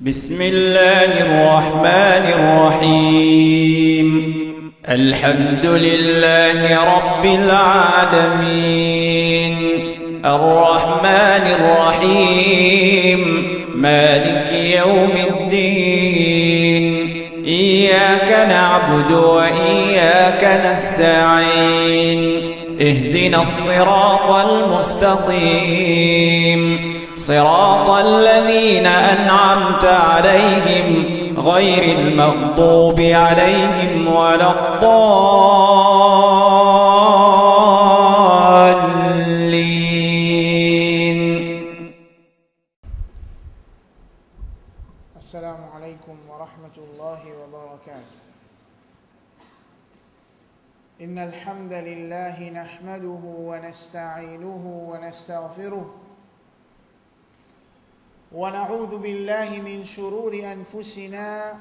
بسم الله الرحمن الرحيم الحمد لله رب العالمين الرحمن الرحيم مالك يوم الدين إياك نعبد وإياك نستعين اهدنا الصراط المستقيم صراط الذين أنعمت عليهم غير المغضوب عليهم ولا الضالين. السلام عليكم ورحمة الله وبركاته. إن الحمد لله نحمده ونستعينه ونستغفره ونعوذ بالله من شرور أنفسنا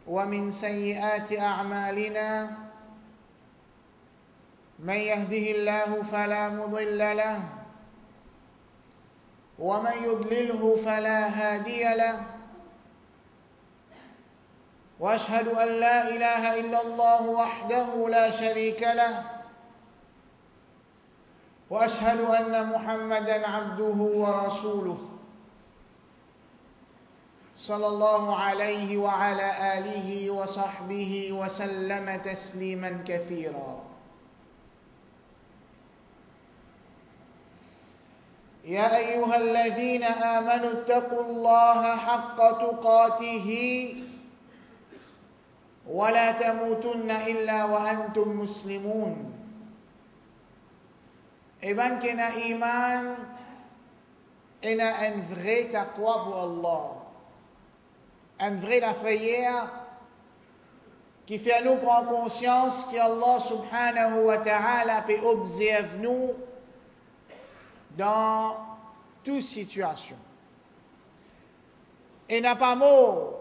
ومن سيئات أعمالنا من يهده الله فلا مضل له ومن يضلله فلا هادي له وأشهد أن لا إله إلا الله وحده لا شريك له وأشهد أن محمدًا عبده ورسوله صلى الله عليه وعلى آله وصحبه وسلم تسليما كثيرا. يا أيها الذين آمنوا اتقوا الله حق تقاته ولا تموتن إلا وأنتم مسلمون. Iman kena iman ena un vrai taqwa pour Allah, un vrai la frayère qui fait à nous prendre conscience qu'Allah subhanahu wa ta'ala peut observer nous dans toute situation. Et n'a pas mot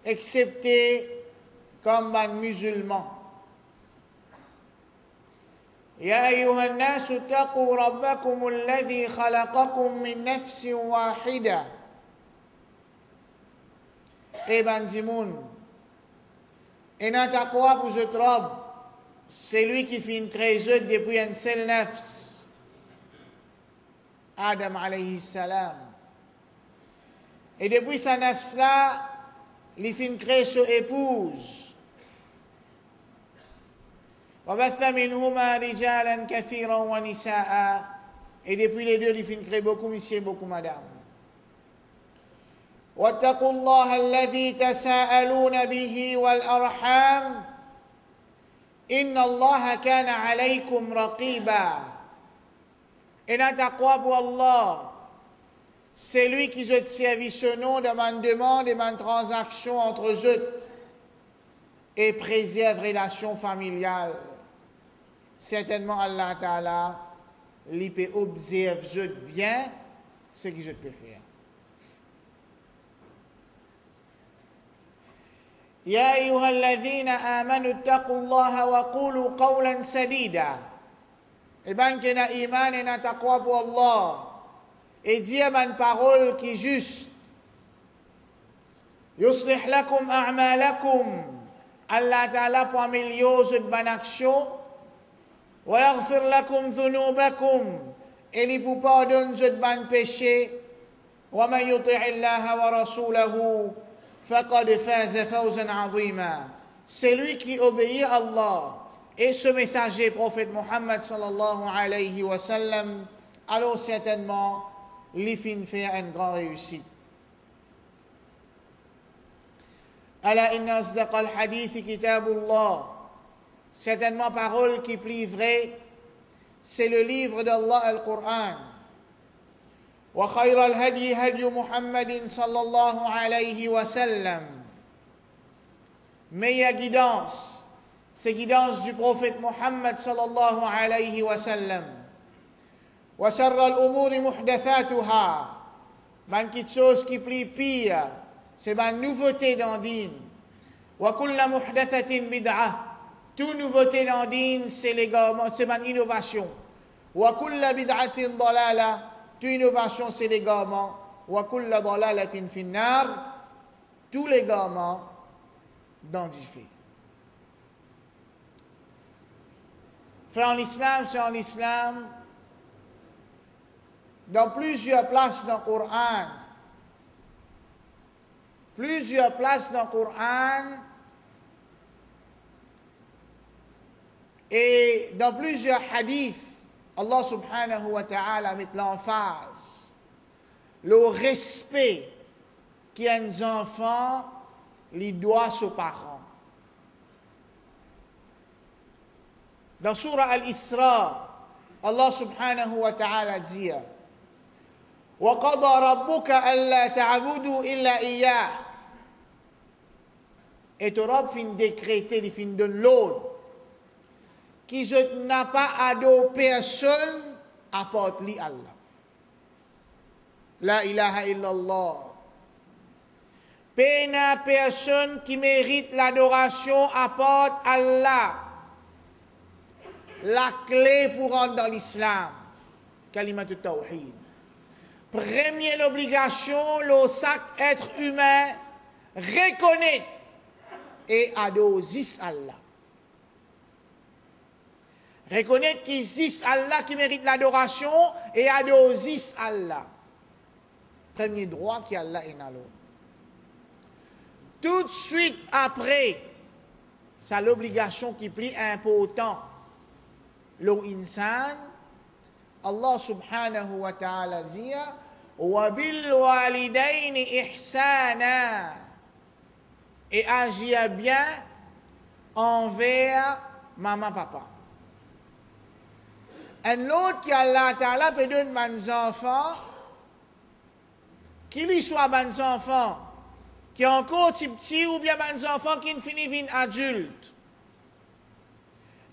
excepté comme un musulman. يا أيها الناس اتقوا ربكم الذي خلقكم من نفس واحدة. Eh ben dimoun, et n'a taqwa pour ce rob, c'est lui qui fait une création depuis un seul nafs, Adam alayhi salam. Et depuis sa nafs là, il fait une création épouse. وبث منهما رجالا كثيرا ونساء. Et depuis les deux, il fait créer beaucoup messieurs, beaucoup madame. واتقوا الله الذي تساءلون به والأرحام إن الله كان عليكم رقيبا. Et la taqwa pour Allah, c'est lui qui se servit ce nom de ma demande et ma transaction entre eux et préserve relation familiale. Certainement Allah Ta'ala lui peut observer bien ce que je peux faire. يا أيها الذين آمنوا اتقوا الله وقولوا قولا سديدا. Et ben qui n'a iman et n'a taqwa pour Allah et dire une parole qui est juste. يصلح لكم أعمالكم. Allah Ta'ala pour améliorer votre bonne action. ويغفر لكم ذنوبكم. Et il vous pardonne votre bon péché. ومن يطع الله ورسوله فقد فاز فوزا عظيما. C'est lui qui obéit à Allah et ce messager prophète Muhammad sallallahu alayhi wa sallam, alors certainement il fin faire une grande réussite. ألا إن أصدق الحديث كتاب الله. Certainement parole qui plie vrai, c'est le livre d'Allah Al-Qur'an. وخير الهدي هدي محمد صلى الله عليه وسلم. Meilleure guidance, c'est guidance du prophète Muhammad صلى الله عليه وسلم. وشر الأمور محدثاتها. Man quelque chose qui plie pire, c'est ma nouveauté dans din. وكل محدثة بدعة. Toute nouveauté dans din, c'est ma innovation. وكل بدعة ضلالة. Toute innovation, c'est l'égarement. wa kulla dalalatin fin nar, tous les gamins dans d'y Frère en islam, c'est en islam, dans plusieurs places dans le Coran, et dans plusieurs hadiths, Allah subhanahu wa ta'ala met l'emphase, le respect qu'un enfant lui doit aux parents. Dans Surah Al-Isra, Allah subhanahu wa ta'ala dit وَقَضَى رَبُّكَ أَلَّا تَعْبُدُوا إِلَّا إِيَّاهُ. Et ton Rab fin décréter, il fin donner l'ordre qui n'a pas adoré personne à part lui Allah. La ilaha illallah. Pena personne qui mérite l'adoration à part Allah. La clé pour rentrer dans l'islam. Kalimat tawhid. Première obligation, le chaque être humain reconnaît et adorer Allah. Reconnaître qu'il existe Allah qui mérite l'adoration et adorer Allah. Premier droit qui Allah est dans l'autre. Tout de suite après, c'est l'obligation qui est plus important. L'insan, Allah subhanahu wa ta'ala dit wa bil walidaini ihsana, et agir bien envers maman papa. Un autre qui Allah ta'ala peut donner des enfants, qu'il y soit des enfants qui sont encore petits ou bien des enfants qui finissent adultes.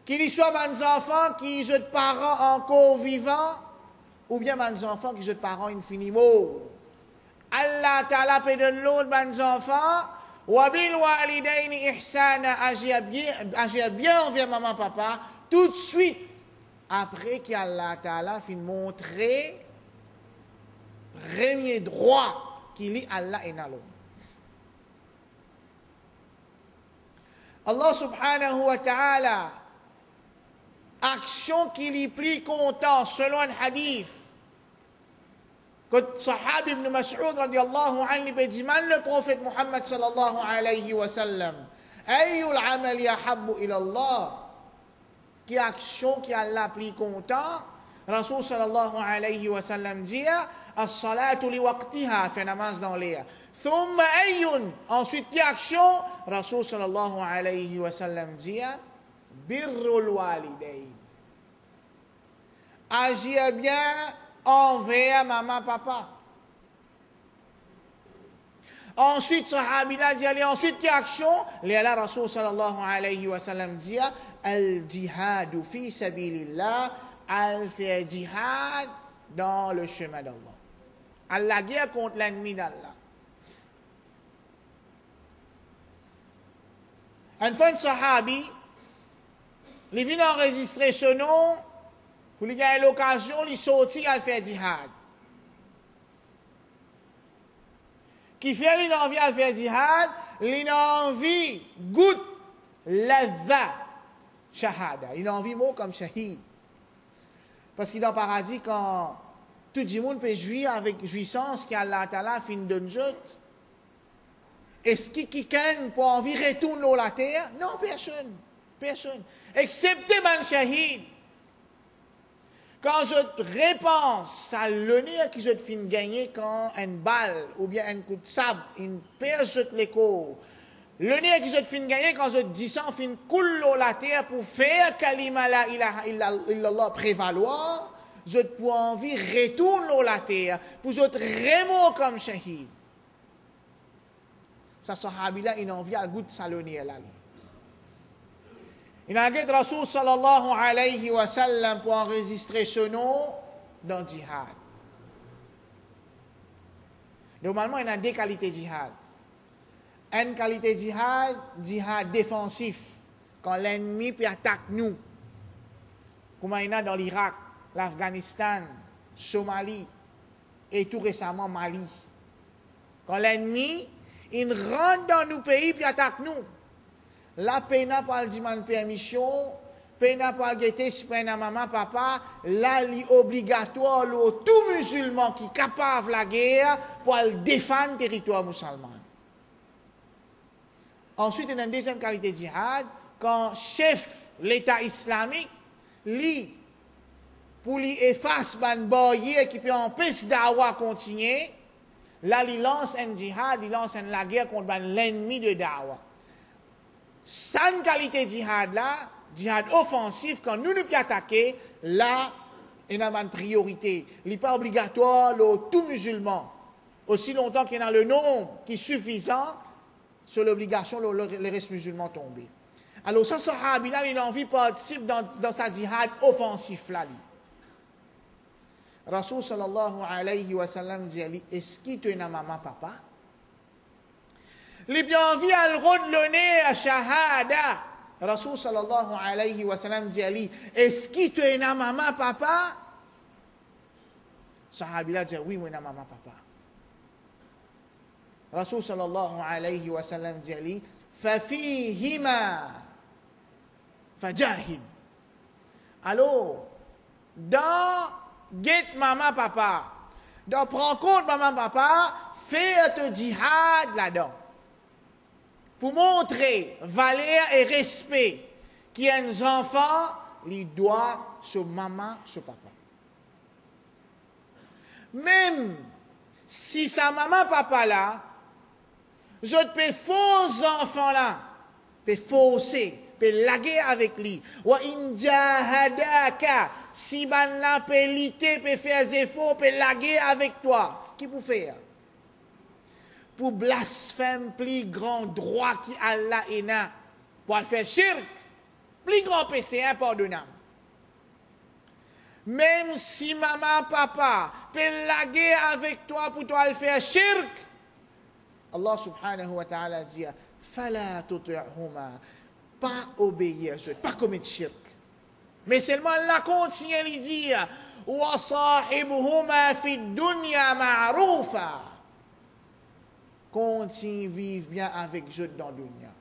Qu'il y soit des enfants qui sont parents encore vivants ou bien des enfants qui sont parents infinis morts. Allah ta'ala peut donner l'autre des enfants, wa bil walidaini ihsana, agir bien envers maman papa, tout de suite après qu'Allah ta'ala fin montrer premier droit qu'il y Allah est dans l'homme. Allah subhanahu wa ta'ala, action qu'il y plus content selon un hadith que Sahab ibn Mas'ud radiallahu anhu dit le prophète Muhammad sallallahu alayhi wa sallam ayyul amal yahabbu ila Allah, qui action qui Allah plus content. Rasul sallallahu alayhi wa sallam dit as-salatu li waqtiha, fait namaz dans l'air. Thumma ayyun, ensuite qui action. Rasul sallallahu alayhi wa sallam dit birrul walidayn, agir bien envers maman papa. Ensuite, sahabila dit, allez, ensuite, qui action? Léala Rasul sallallahu alayhi wa sallam dit, al-jihadu fi sabilillah, al fait jihad dans le chemin d'Allah. Allah guerre contre l'ennemi d'Allah. Un fois, un sahabi, il vient enregistrer ce nom, pour lui gagner l'occasion, il sortit à faire jihad. Qui fait l'envie à faire jihad, l'envie goûte ladha shahada. Il a envie mot comme shahid. Parce qu'il est dans le paradis quand tout le monde peut jouir avec jouissance qu'Allah Ta'ala fin de nous. Est-ce qu'il quelqu'un pour envie retourner la terre? Non, personne. Personne. Excepté man shahid. Quand je répense à l'honneur que je te fin gagner quand une balle ou bien un coup de sable, une perce de l'écho, l'honneur que je te fin gagner quand je te dis ça, fin coule la terre pour faire kalima la ilaha illallah prévaloir, je te pour envie retourner la terre, pour je te remonter comme shahid. Ça sahabi là, il a envie à goût de sa l'honneur là. Il a dit Rasul sallallahu alayhi wa sallam pour enregistrer ce nom dans le djihad. Normalement, il y a deux qualités de djihad. Une qualité de djihad, djihad défensif, quand l'ennemi peut attaquer nous, comme il y a dans l'Irak, l'Afghanistan, Somalie et tout récemment Mali. Quand l'ennemi, il rentre dans nos pays puis attaque nous. La peine pas le demander permission, peine pas guetter si peine maman papa, là li obligatoire tout musulman qui capable la guerre pour défendre le territoire musulman. Ensuite, il y a une deuxième qualité de djihad, quand chef l'État islamique, li pour lui effacer ban barrière qui peut empêcher dawa continuer, là il lance un djihad, il lance la guerre contre l'ennemi de dawa. Sans qualité de djihad là, djihad offensif, quand nous pouvons attaquer, là, il y a une priorité. Il n'est pas obligatoire, tout musulman. Aussi longtemps qu'il y a le nombre qui est suffisant, sur l'obligation, le reste musulman tombé. Alors, ça, sahabi là, il a envie de participer dans sa djihad offensif là. Rasul sallallahu alayhi wa sallam dit, est-ce qu'il te n'a maman papa? Il a envie à le redonner à shahada. Rasul sallallahu alayhi wa sallam dit, est-ce qu'il te n'a maman papa? Sahabi là dit, oui, moi n'a maman papa. Rasul sallallahu alayhi wa sallam dit, fafihima fajahid. Alors, dans get maman papa, dans prends compte maman papa, fais un djihad là-dedans. Pour montrer valeur et respect qu'il y a un enfant, il doit sur maman, sur papa. Même si sa maman papa là, je peux faux enfant là, peux fausser, peut laguer avec lui. Wa in jahadaka, si ban la peut lutter, peut faire des efforts, peut laguer avec toi. Qui pour faire? Pour blasphème plus grand droit qui Allah ena, pour faire shirk, plus grand péché impardonnable. Même si maman, papa peut laguer avec toi pour toi le faire shirk, Allah subhanahu wa ta'ala dit, fala tuti'huma, pas obéir, pas commettre shirk. Mais seulement Allah continue à lui dire, wa sahibuhuma fi dunya ma'rufa. Continue à vivre bien avec eux dans le dunya.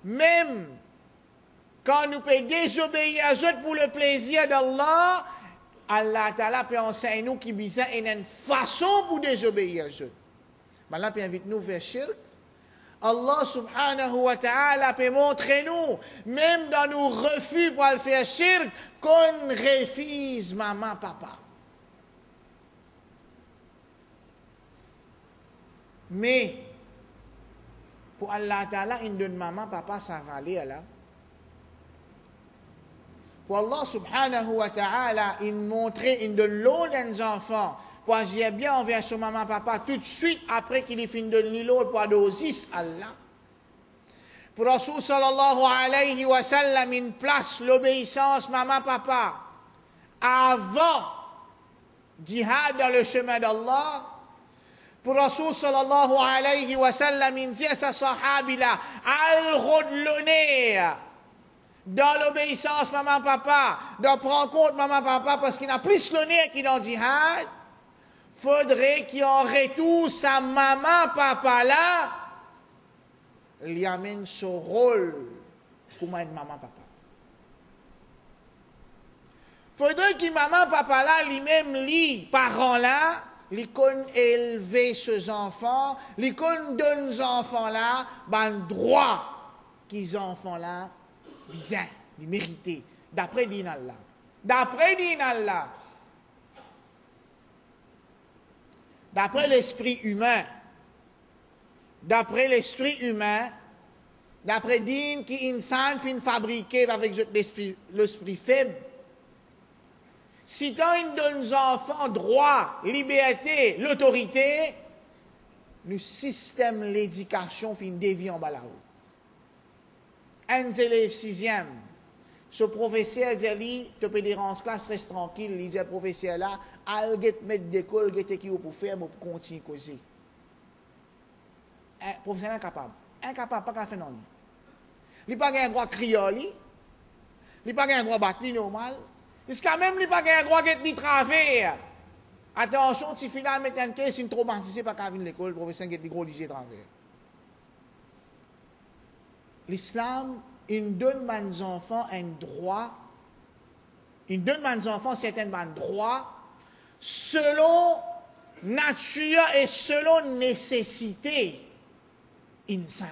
Même quand nous pouvons désobéir à eux pour le plaisir d'Allah, Allah Ta'ala peut enseigner nous qui besoin une façon pour désobéir à eux. Maintenant, il invite nous à faire shirk. Allah subhanahu wa ta'ala peut montrer nous, même dans nos refus pour le faire shirk, qu'on refuse maman, papa. Mais, pour Allah Ta'ala, il donne maman, papa, ça va aller là. Pour Allah subhanahu wa ta'ala, il montre, il donne l'eau des enfants, pour agir bien envers son maman, papa, tout de suite après qu'il ait fini de donner l'eau pour adorer Allah. Pour Rasul sallallahu alayhi wa sallam, il place l'obéissance maman, papa, avant djihad dans le chemin d'Allah. Pour Rasul sallallahu alayhi wa sallam, il dit à sa sahabi là, al-rodloner, dans l'obéissance maman papa, de prendre compte maman papa, parce qu'il a plus l'honneur qu'il en djihad, faudrait qu'il en retourne sa maman papa là, lui amène son rôle pour être maman papa. Faudrait que maman papa là, lui-même, lui, parents là, li kon élever ses enfants, li kon donne aux enfants là, ben droit qu'ils enfants là, bien, ils méritent, d'après din Allah. D'après din Allah. D'après l'esprit humain. D'après l'esprit humain, d'après din qui insan fin fabriqué avec l'esprit faible. Si tant une donne aux enfants droit, liberté, l'autorité, le système l'éducation fin dévié en bas là-haut. Un élève sixième, ce professeur dit, tu peux dire en classe, reste tranquille, il dit au professeur là, al get mettre d'école, get qui pour faire, pour continuer à causer. Un professeur incapable, pas qu'à faire non. Il n'a pas un droit de crier, il n'a pas un droit de battre normal. Est-ce que même il n'a pas un droit de travailler? Attention, si finalement mettre un caisse, une traumatisé par venir l'école, le professeur qui a des gros lycées travers. L'islam, il donne aux enfants un droit, il donne aux enfants certains droits selon nature et selon nécessité insan.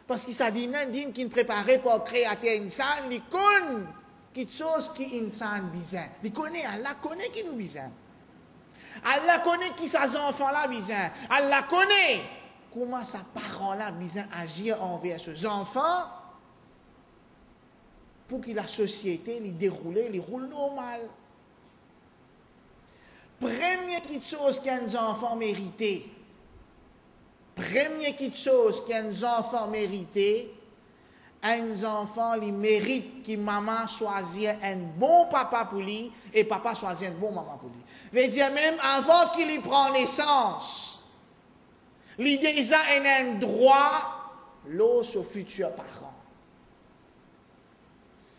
Parce qu'il s'agit d'un din qui est préparé pour créer insan, il connaît quelque chose qui insan besoin. Il connaît, Allah connaît qui nous besoin. Allah connaît qui ses enfants-là besoin. Allah connaît comment sa parent-là besoin agir envers ses enfants pour que la société lui déroule, lui roule normal. Première chose qu'un enfant mérite, première chose qu'un enfant mérite, un enfant lui mérite que maman choisit un bon papa pour lui et papa choisit un bon maman pour lui. Veut dire même avant qu'il y prend naissance, l'idée déjà un droit l'eau aux futurs parents.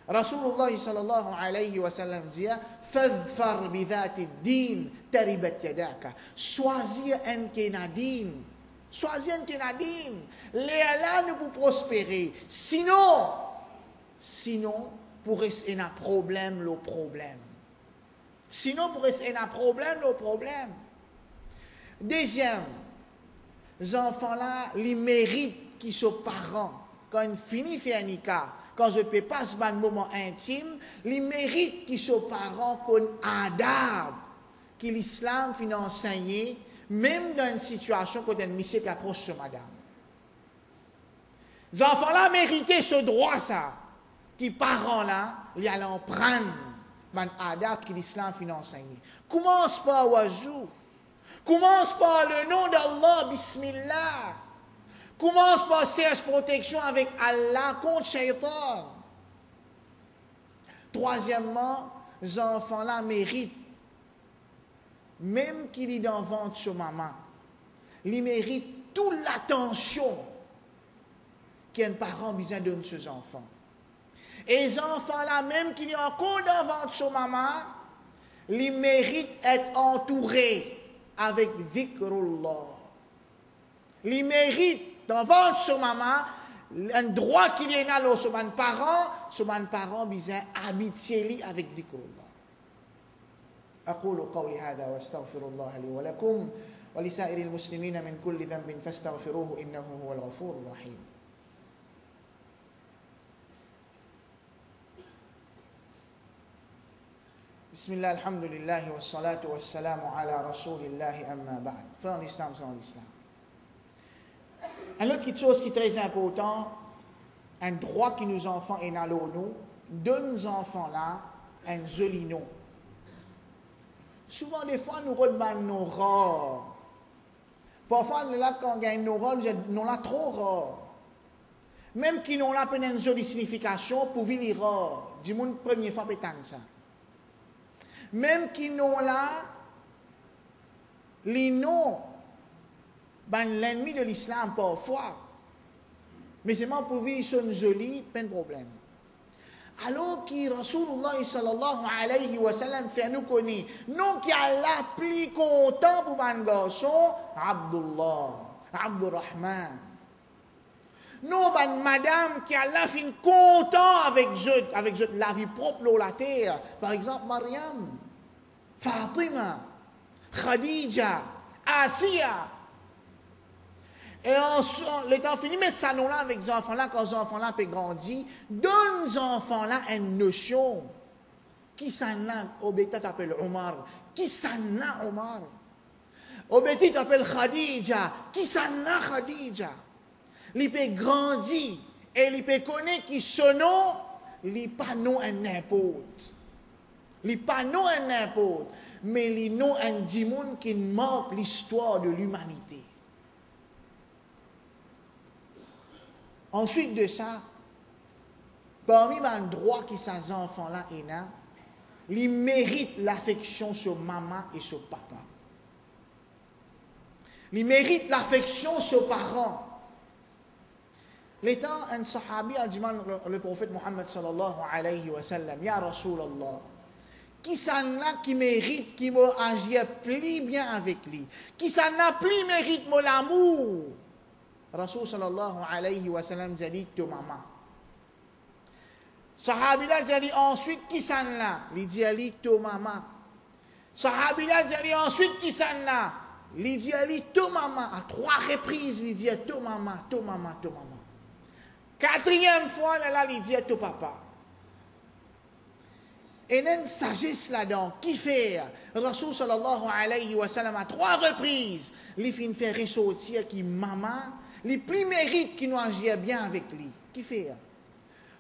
Rasulullah sallallahu alayhi wa sallam dit fadfar bidhati din taribat yadaka. Choisir un kénadine. Choisir un kénadine. Léala ne peut prospérer. Sinon, pour rester un problème, le problème. Sinon, pour rester un problème, le problème. Deuxième, les enfants-là, ils méritent qu'ils soient parents. Quand ils finissent faire un nikah, quand je ne peux pas ce moment intime, ils méritent qu'ils soient parents qu'on adab, que l'islam finit enseigner, même dans une situation quand un monsieur peut approcher madame. Les enfants-là méritent ce droit, ça, que les parents-là, ils allaient prendre un adab que l'islam finit enseigner. Commence par wazou. Commence par le nom d'Allah, Bismillah. Commence par chercher protection avec Allah contre Shaitan. Troisièmement, les enfants-là méritent, même qu'il est dans le ventre de maman, ils méritent toute l'attention qu'un parent a besoin de donner à ses enfants. Et les enfants-là, même qu'il est encore dans le ventre de maman, ils méritent d'être entourés avec dhikrullah. Ils méritent dans le ventre de maman un droit qu'il y a là sur mes parents besoin habituer avec dhikrullah. أقول قولي هذا واستغفر الله لي ولكم ولسائر المسلمين من كل ذنب فاستغفروه إنه هو الغفور الرحيم. بسم الله الحمد لله والصلاة والسلام على رسول الله أما بعد. Frère l'islam, c'est l'islam. Une autre chose qui est très important, un droit que nos enfants ont dans nous, donne aux enfants là un joli nom. Souvent, des fois, nous regardons nos rares. Parfois, là, quand on gagne nos rares, nous avons trop rares. Même qui n'ont pas une jolie signification, pour vivre rares. Dis-moi une première fois, pétane ça. Même qui n'ont là, les noms, ben, l'ennemi de l'islam parfois. Mais c'est pour vivre, ils sont jolis, pas de problème. Alors que Rasulullah sallallahu alayhi wa sallam fait nous connaître, nous qui Allah plus content pour un garçon, Abdullah, Abdurrahman. Nous, madame qui Allah fin content avec la vie propre de la terre. Par exemple, Maryam, Fatima, Khadija, Asiya. Et l'état fini, mettre ça nous là avec les enfants-là, quand les enfants-là peuvent grandir, donne aux enfants-là une notion. Qui s'en a, Obéta t'appelle Omar. Qui s'en a, Omar? Obéti t'appelle Khadija. Qui s'en a, Khadija? Il peut grandir et il peut connaître qui son nom, il pas non un n'importe. Il pas non un n'importe, mais il non un dimoun qui marque l'histoire de l'humanité. Ensuite de ça, parmi les droits que ces enfants-là ont, ils méritent l'affection sur maman et sur papa. Ils méritent l'affection sur parents. L'étant un sahabi a dit le prophète Muhammad sallallahu alayhi wa sallam, Ya Rasulallah, qui ça n'a qui mérite qui m'a agi plus bien avec lui, qui ça n'a plus mérite mon l'amour. Rasul sallallahu alayhi wa sallam dit to maman. Sahabi là dit ensuite qui ça n'a, il dit ali to maman. Sahabi là dit ensuite qui ça n'a, il dit ali to maman à 3 reprises, il dit to maman, to maman, to maman. 4e fois là il dit to papa. Et il y a une sagesse là-dedans. Qui fait Rasul sallallahu alayhi wa sallam à 3 reprises, il fait ressortir qui maman, les plus mérite qui nous agit bien avec lui. Qui fait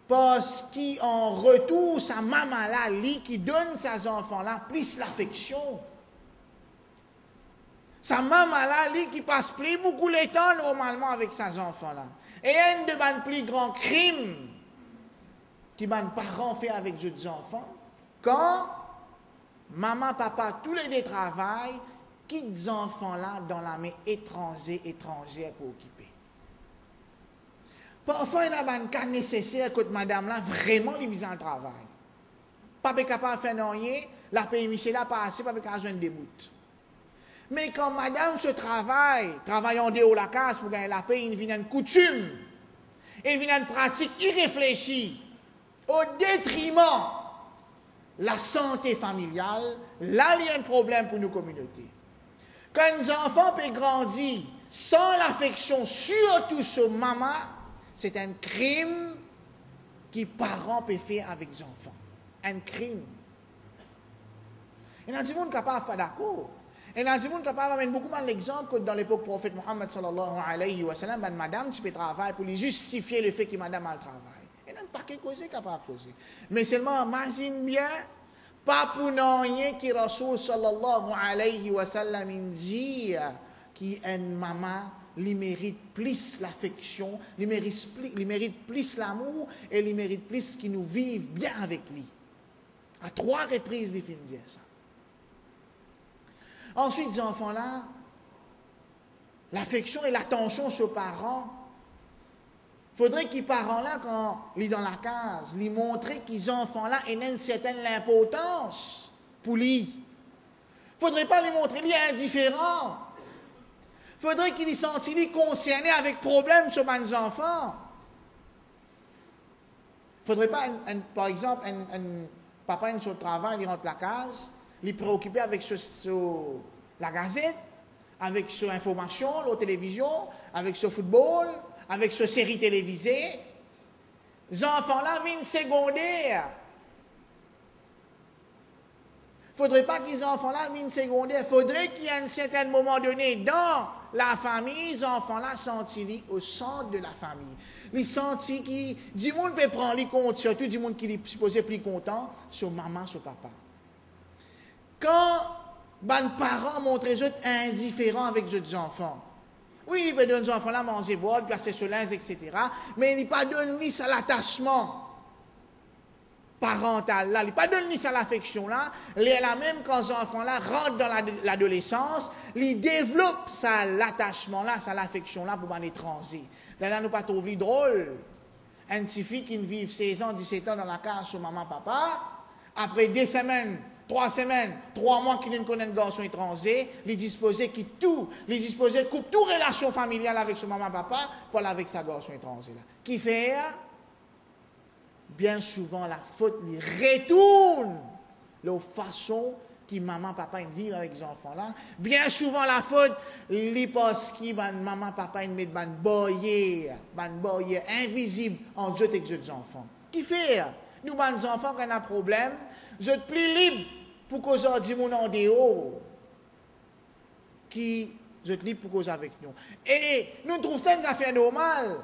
parce qu'en retour, sa maman là, lui qui donne ses enfants là, plus l'affection. Sa maman là, lui qui passe plus beaucoup de temps normalement avec ses enfants là. Et un de mes plus grands crimes que mes parents font avec les enfants, quand maman, papa, tous les deux travaillent, quittent les enfants là dans la main étrangère pour occuper. Parfois, il y a un cas nécessaire que madame là vraiment lui mise en travail. Pas capable de faire rien, la paye Michel a pas assez, pas capable de des bouts. Mais quand madame se travaille en dehors de la case pour gagner la paye, il vient une coutume, il vient une pratique irréfléchie, au détriment la santé familiale, là il y a un problème pour nos communautés. Quand les enfants peuvent grandir sans l'affection, surtout sur maman, c'est un crime que parents peuvent faire avec les enfants. Un crime. Il y a des gens qui ne sont pas d'accord. Il y a des gens qui sont pas beaucoup d'exemples que dans l'époque prophète Mohammed sallallahu alayhi wa sallam, madame, tu peux travailler pour lui justifier le fait que madame a le travail. Il n'y a pas de cause capable de causer. Mais seulement, imagine bien, pas pour rien que Rasul sallallahu alayhi wa sallam dit qu'une maman lui mérite plus l'affection, lui mérite plus l'amour et lui mérite plus qu'il nous vive bien avec lui. À 3 reprises, il finit de dire ça. Ensuite, les enfants-là, l'affection et l'attention sur les parents, il faudrait que les parents-là, quand ils sont dans la case, lui montrer qu'ils enfants-là ont une certaine importance pour lui. Il ne faudrait pas lui montrer qu'il est indifférent. Il faudrait qu'il y sente concerné avec problème sur les enfants. Il ne faudrait pas, par exemple, un papa sur le travail, il rentre la case, il est préoccupé avec la gazette, avec sur l'information, la télévision, avec ce football, avec ce série télévisée. Les enfants-là viennent secondaire. Il ne faudrait pas que les enfants-là viennent secondaire. Il faudrait qu'il y ait un certain moment donné dans la famille, les enfants-là sentent au centre de la famille. Ils sentent que du monde peut prendre les comptes, surtout du monde qui est supposé plus content, sur maman, sur papa. Quand les parents montrent les autres indifférents avec les autres enfants, oui, ils peuvent donner aux enfants-là manger, boire, placer sur linge, etc. Mais ils ne pas donnent ni ça l'attachement parental là, il ne pas donne ni ça l'affection là, là même quand les enfants là rentrent dans l'adolescence, ils développent ça l'attachement là, ça l'affection là pour les transer. Là nous pas trouver drôle. Un petit fille qui vit 16 ans, 17 ans dans la case sur maman papa, après 2 semaines, 3 semaines, 3 mois qu'il ne connaît un garçon étranger, il disposait coupe toute relation familiale avec son maman papa pour aller avec sa garçon étranger là. Qui fait bien souvent la faute lui retourne la façon que maman papa vivent avec les enfants là. Bien souvent la faute lui parce que maman papa met ban boyer invisible entre eux et les enfants. Qui fait nous les enfants quand on a un problème, vous êtes plus libre pour causer du monde en dehors qui vous êtes libre pour causer avec nous. Et nous trouvons ça une affaire normale.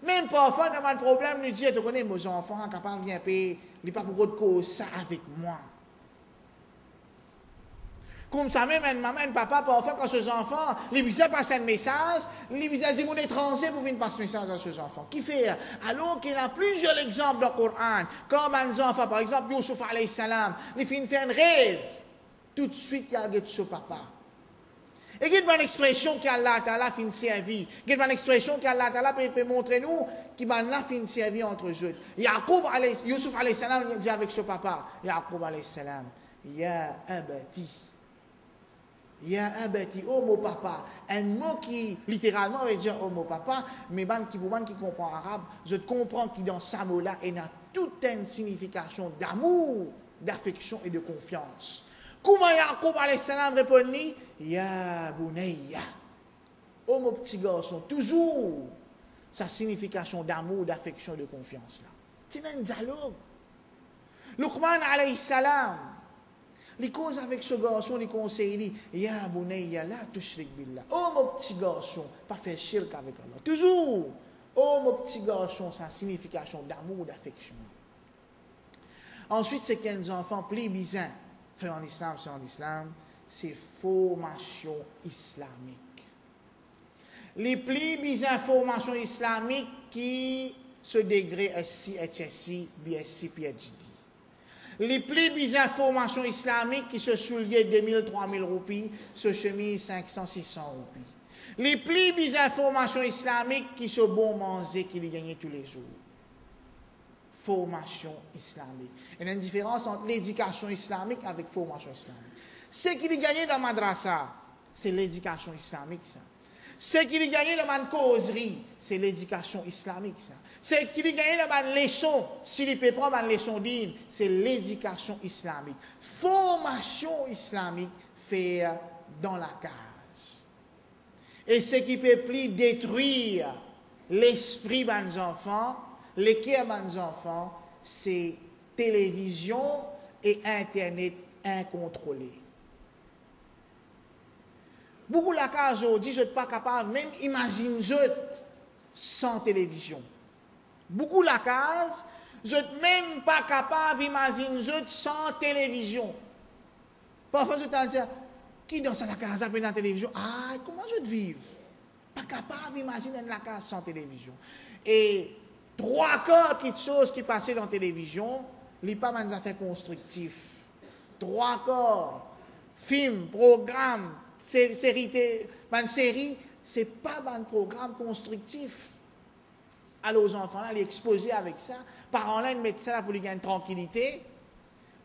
Même parfois, dans un problème, nous disons, tu connais, mes enfants, capables de bien payer, ils ne pas pour de cause ça avec moi. Comme ça, même une maman, un papa, parfois, quand ses enfants, les visent passer un message, les visent dire, mon étranger pour venir passer un message à ses enfants. Qui fait? Alors qu'il y a plusieurs exemples dans le Coran, comme un enfant, par exemple, Youssouf alayhi salam, il fait un rêve, tout de suite, il y a ce papa. Et il y a une expression qu'Allah Ta'ala fin servi. Il y a une expression qu'Allah Ta'ala peut montrer nous qui a fin servi entre eux. Youssouf alayhi salam dit avec ce papa, Yaqub alayhi salam, Ya abati. Ya abati, oh mon papa. Un mot qui littéralement veut dire oh mon papa, mais pour qui comprend arabe, je comprends que dans ce mot-là, il y a toute une signification d'amour, d'affection et de confiance. Comment Yaqub alayhi salam répond-il? Ya bunayya. Oh mon petit garçon, toujours sa signification d'amour, d'affection et de confiance là. C'est un dialogue. Luqman alayhi salam, il cause avec ce garçon, il conseille, Ya bunayya la tushrik billah. Oh mon petit garçon, pas faire shirk avec Allah. Toujours. Oh mon petit garçon, sa signification d'amour, d'affection. Ensuite, c'est qu'un enfant plus bizarre. Fait en islam, c'est formation islamique. Les plus bizarres formations islamiques qui se degré SC, HSC, BSc, PhD. Les plus bizarres formations islamiques qui se souliaient 2000, 3000 roupies, se chemise 500, 600 roupies. Les plus bizarres formations islamiques qui se bon manger, qui les gagnaient tous les jours. Formation islamique. Il y a une différence entre l'éducation islamique avec formation islamique. Ce qui est gagné dans madrasa, c'est l'éducation islamique, ça. Ce qui est gagné dans ma causerie, c'est l'éducation islamique, ça. Ce qui est gagné dans ma leçon, si les peut prendre ma leçon digne, c'est l'éducation islamique. Formation islamique fait dans la case. Et ce qui peut plus détruire l'esprit de mes enfants, les cœurs de mes enfants, c'est télévision et Internet incontrôlé. Beaucoup de la case aujourd'hui, je ne suis pas capable, même imaginer sans télévision. Beaucoup de la case, je ne suis même pas capable d'imaginer sans télévision. Parfois, je te dis, qui dans la case après la télévision? Ah, comment je te vivre? Pas capable d'imaginer la case sans télévision. Et 3 quarts de choses qui passaient dans la télévision, ce n'est pas des affaires constructives. 3 quarts, films, programmes, série, ce n'est pas un programme constructif. Alors aux enfants, là, les exposer avec ça. Parents-là, ils mettent ça là pour lui gagner une tranquillité.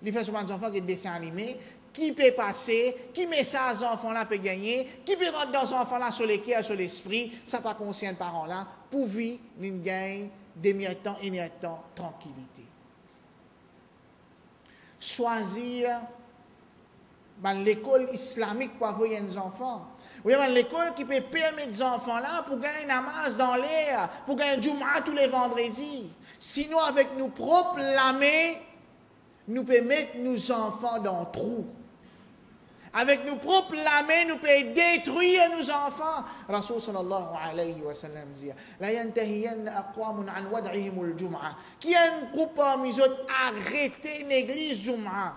Ils font souvent des enfants qui des dessins animés. Qui peut passer, qui message aux enfants-là peut gagner, qui peut rentrer dans les enfants-là sur les cœurs, sur l'esprit, ça pas conscient de parents-là, pour vivre, ils gagnent des mi-temps et mi-temps tranquillité. Choisir l'école islamique pour avoir des enfants. Oui, l'école qui peut permettre aux enfants-là pour gagner une namaz dans l'air, pour gagner un Jumu'ah tous les vendredis. Sinon, avec nos propres lamés, nous pouvons mettre nos enfants dans le trou. Avec nos propres lamés, nous pouvons détruire nos enfants. Rasul sallallahu alayhi wa sallam dit La yantahiyanna aqwamun an wad'ihimul Jumu'ah. Qui a un groupe parmi eux arrêter l'église Jumu'ah.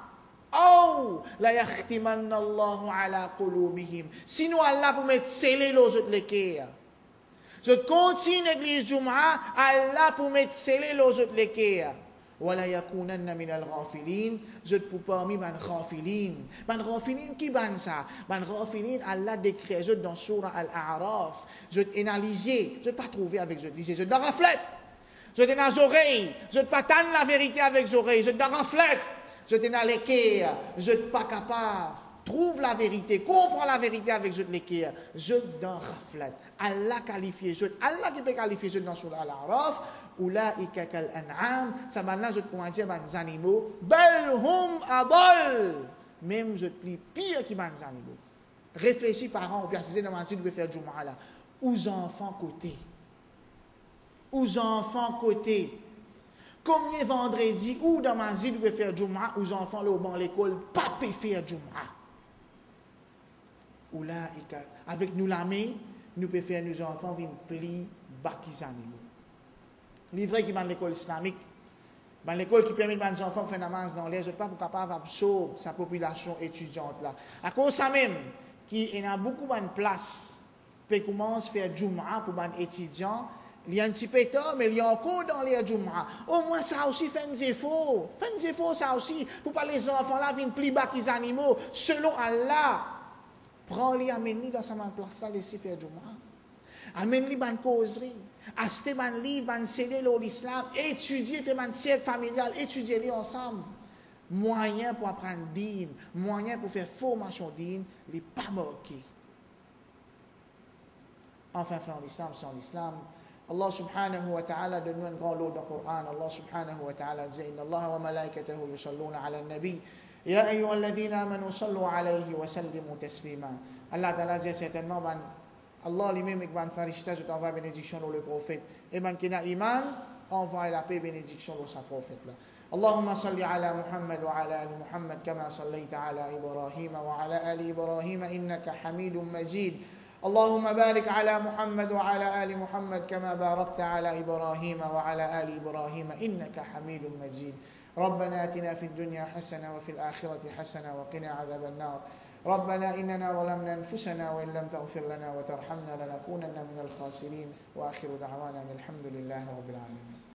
Oh, la yakhtimanna Allahu ala qulubihim. Sinon Allah pour mettre scellé les autres les cœurs. Je continue l'église Jumu'ah, Allah pour mettre scellé les autres les cœurs. Wala yakunanna min al-ghafilin. Je pour parmi man ghafilin. Man ghafilin qui ban ça? Man ghafilin Allah décrit je dans surah Al-A'raf. Je analyser, je pas trouver avec je disais je dois reflète. Je dans les oreilles, je pas tendre la vérité avec les oreilles, je dois reflète. Je t'ai dans les cœurs, je ne suis pas capable. Trouve la vérité, comprends la vérité avec je les cœurs. Je dans raflet. Allah qualifié je. Allah qui peut qualifier je dans surah Al-A'raf. Ulaika kal an'am. Ça maintenant je pourrais dire les animaux. Bal hum adal. Même je plus pire que les animaux. Réfléchis parents, ou bien si c'est dans si vous pouvez faire Jumu'ah là. Aux enfants côté. Aux enfants côté. Combien vendredi ou dans ma ville, vous pouvez faire Jumu'ah, aux enfants là au banc l'école, pas peut faire Jumu'ah. Ou là, avec nous l'armée, nous pouvons faire nos enfants venir pli bakis animaux. Livre qui va dans l'école islamique, dans l'école qui permet aux enfants de faire namaz dans l'air, je ne suis pas capable d'absorber sa population étudiante là. À cause de ça même, qu'il y a beaucoup de place, pour commencer à faire Jumu'ah pour les étudiants. Il y a un petit peu tard, mais il y a encore dans les Jumu'ah. Au moins, ça aussi fait des efforts. Fait des efforts, ça aussi, pour pas les enfants-là viennent plus bas qu'ils animaux. Selon Allah, prends-les, amène-les dans sa place, ça, laissez faire Jumu'ah. Amène-les dans une causerie. Achetez un livre, un CD, l'islam. Étudiez, faites un siècle familial. Étudiez-les ensemble. moyen pour apprendre din, moyen pour faire formation din, les pas marqué. Enfin, frère l'islam, sans l'islam, Allah subhanahu wa ta'ala donne un grand lot dans le Coran. Allah subhanahu wa ta'ala dit Inna Allah wa malaikatahu yusalluna ala nabi. Ya ayyuhalladhina amanu sallu alayhi wa sallimu taslima. Allah ta'ala dit certainement, Allah lui-même va faire richesse de envoyer bénédiction dans le prophète. Et man qui n'a iman, envoie la paix bénédiction dans sa prophète là. اللهم صل على محمد وعلى آل محمد كما صليت على إبراهيم وعلى آل إبراهيم إنك حميد مجيد اللهم بارك على محمد وعلى آل محمد كما باركت على إبراهيم وعلى آل إبراهيم إنك حميد مجيد ربنا آتنا في الدنيا حسنة وفي الآخرة حسنة وقنا عذاب النار ربنا إننا ظلمنا أنفسنا وإن لم تغفر لنا وترحمنا لنكونن من الخاسرين وآخر دعوانا الحمد لله رب العالمين